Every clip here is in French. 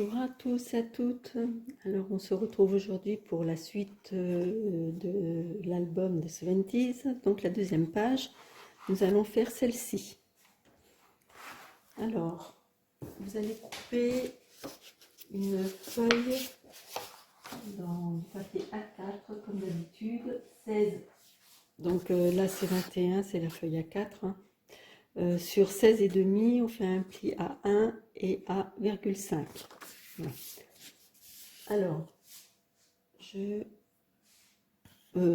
Bonjour à tous et à toutes. Alors on se retrouve aujourd'hui pour la suite de l'album des 70s, donc la deuxième page. Nous allons faire celle-ci. Alors, vous allez couper une feuille dans du papier A4 comme d'habitude, 16. Donc là c'est 21, c'est la feuille A4. Sur 16 et demi, on fait un pli à 1 et à 1,5. Voilà. Alors,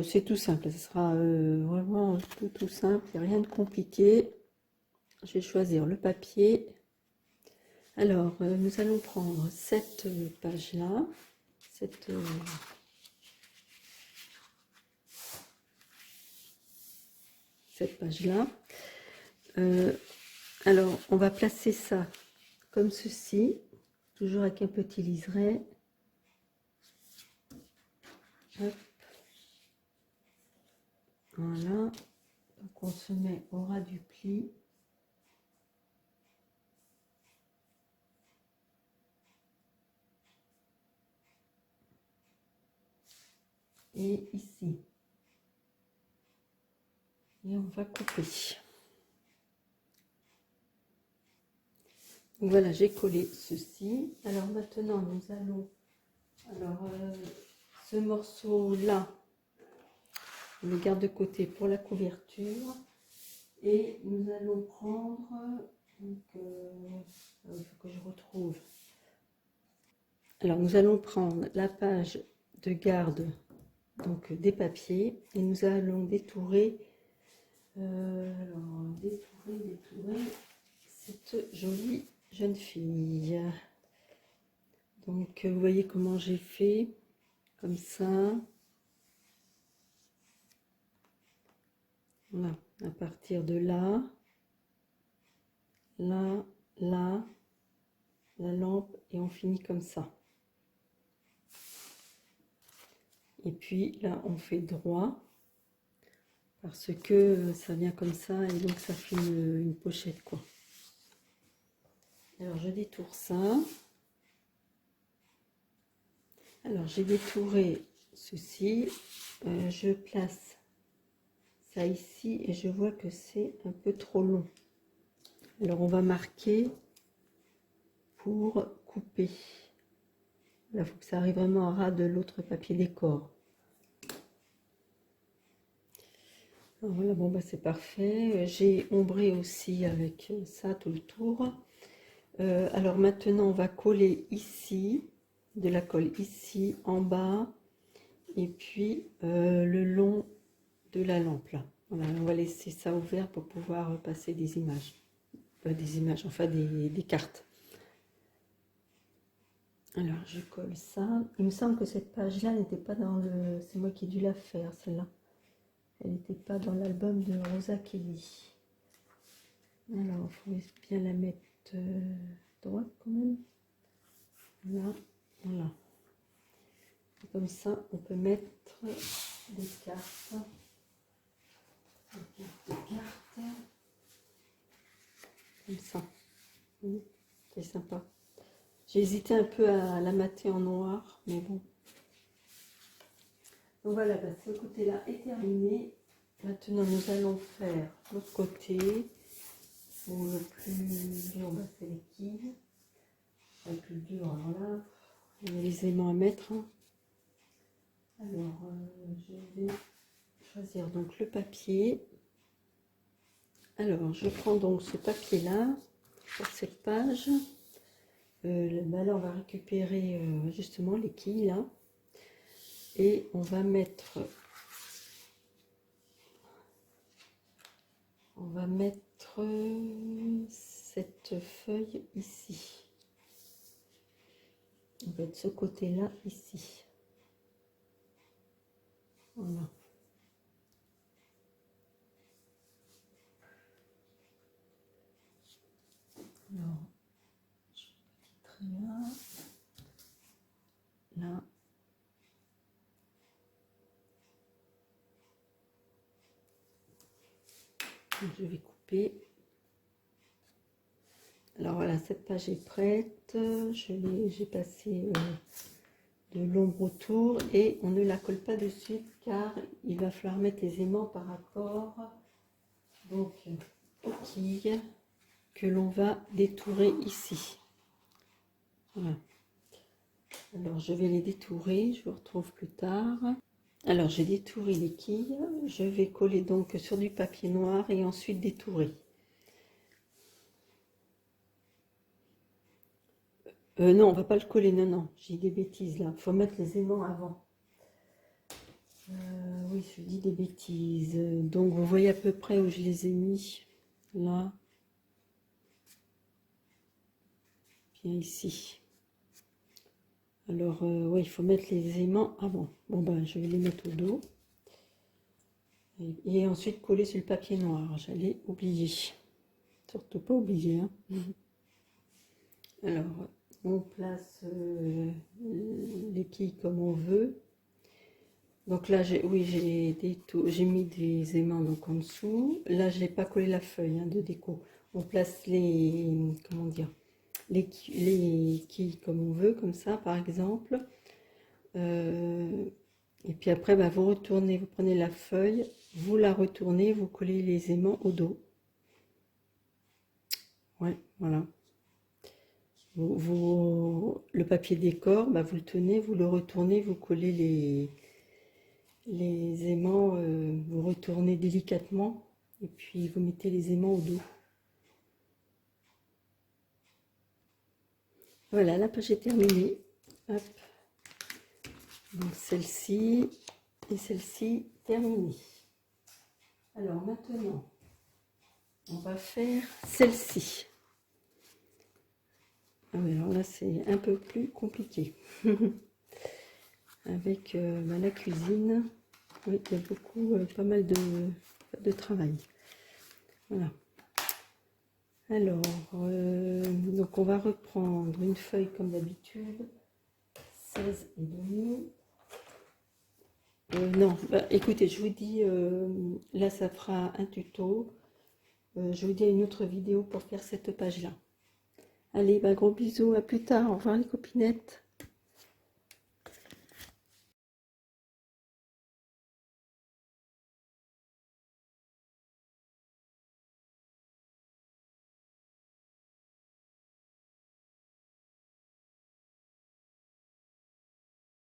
c'est tout simple, ce sera vraiment tout simple, il n'y a rien de compliqué. Je vais choisir le papier. Alors, nous allons prendre cette page-là, cette page-là. Alors, on va placer ça comme ceci, toujours avec un petit liseré. Hop. Voilà, donc on se met au ras du pli. Et ici. Et on va couper. Donc voilà, j'ai collé ceci. Alors maintenant, nous allons... Alors, ce morceau-là, on le garde de côté pour la couverture. Et nous allons prendre... Donc, il faut que je retrouve. Alors, nous allons prendre la page de garde donc des papiers. Et nous allons détourer... détourer cette jolie jeune fille. Donc vous voyez comment j'ai fait, comme ça. Voilà, à partir de là, là, là, la lampe, et on finit comme ça. Et puis là, on fait droit, parce que ça vient comme ça, et donc ça fait une pochette, quoi. Alors je détourne ça. Alors j'ai détouré ceci, je place ça ici, et je vois que c'est un peu trop long. Alors on va marquer pour couper. Là, il faut que ça arrive vraiment à ras de l'autre papier décor. Alors voilà, bon bah c'est parfait. J'ai ombré aussi avec ça tout le tour. Alors maintenant, on va coller ici, de la colle ici, en bas, et puis le long de la lampe là. Voilà, on va laisser ça ouvert pour pouvoir passer des images. Enfin des cartes. Alors je colle ça. Il me semble que cette page-là n'était pas dans le... C'est moi qui ai dû la faire, celle-là. Elle n'était pas dans l'album de Rosa Kelly. Alors, il faut bien la mettre droite quand même. Là, voilà. Et comme ça, on peut mettre des cartes. Des cartes. Comme ça. C'est sympa. J'ai hésité un peu à la mater en noir, mais bon. Donc voilà, bah, ce côté-là est terminé. Maintenant, nous allons faire l'autre côté. Où le plus dur, bah, c'est les quilles. Le plus dur, alors là, il y a les aimants à mettre. Alors, je vais choisir donc le papier. Alors, je prends donc ce papier-là pour cette page. Bah là, on va récupérer justement les quilles là. Et on va mettre cette feuille ici. On va être ce côté-là ici. Voilà. Alors, je fais un petit trait là. Là. Je vais couper. Alors voilà, cette page est prête. J'ai passé de l'ombre autour et on ne la colle pas de suite car il va falloir mettre les aimants par rapport donc aux quilles que l'on va détourer ici. Voilà. Alors je vais les détourer, je vous retrouve plus tard. Alors j'ai détouré les quilles, je vais coller donc sur du papier noir et ensuite détourer. Non, on va pas le coller, non, j'ai des bêtises là, il faut mettre les aimants avant. Oui, je dis des bêtises. Donc vous voyez à peu près où je les ai mis, là, bien ici. Alors, oui, il faut mettre les aimants avant. Bon, ben, je vais les mettre au dos. Et ensuite coller sur le papier noir. J'allais oublier. Surtout pas oublier. Hein. Alors, on place les quilles comme on veut. Donc là, j'ai mis des aimants donc en dessous. Là, je n'ai pas collé la feuille de déco. On place les, comment dire, les quilles comme on veut, comme ça, par exemple. Et puis après, bah, vous retournez, vous prenez la feuille, vous la retournez, vous collez les aimants au dos. Ouais, voilà. Le papier décor, bah, vous le tenez, vous le retournez, vous collez les aimants, vous retournez délicatement et puis vous mettez les aimants au dos. Voilà, la page est terminée. Hop. Donc celle-ci et celle-ci terminée. Alors maintenant, on va faire celle-ci. Ah oui, alors là c'est un peu plus compliqué. Avec la cuisine, oui, il y a beaucoup, pas mal de travail. Voilà. Alors, donc on va reprendre une feuille comme d'habitude, 16 et demi. Non, bah, écoutez, je vous dis, là ça fera un tuto. Je vous dis à une autre vidéo pour faire cette page-là. Allez, bah, gros bisous, à plus tard, au revoir les copinettes.